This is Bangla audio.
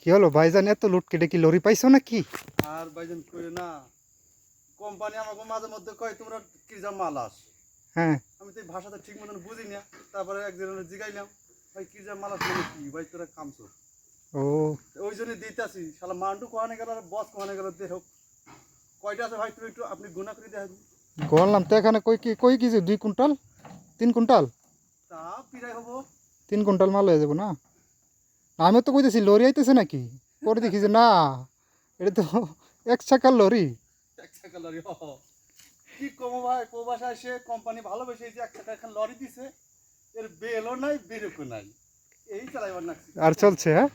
কি হলো ভাইজান, এত লুট কেটে কি লরি পাইছো নাকি? আর ভাইজান কইরে না, কোম্পানি আমাকে মাঝে মধ্যে কয় তোমরা কি যা মাল আস। হ্যাঁ। আমি তো এই ভাষাটা ঠিক মতন বুঝি না। তারপরে একজনের জিগাইলাম, ভাই কি যা মাল আস মানে কি ভাই, তোরা কামছো। ও ওই জন্য দিতেছি। শালা মান্টু কোহানে গেল আর বস কোহানে গেল, দেখ কয়টা আছে ভাই, তুমি একটু আপনি গুণা করে দেখেন। গড়লাম তো এখানে কই কেজি, 2 কুইন্টাল 3 কুইন্টাল? তা পিরাই হবো। 3 কুইন্টাল মাল হয়ে যাবো না? আমিও তো কইতেছি লরি আইতেছে নাকি, পরে দেখি যে না, এটা তো 1 চাকার লরি। এক টাকা লরি কি কমো ভাই, প্রবাসায় এসে কোম্পানি ভালোবেসে যে 1 টাকা এখন লরি দিছে, এর বেলও নাই বেরকও নাই, এই চালাইবার নাকছি। আর চলছে, হ্যাঁ।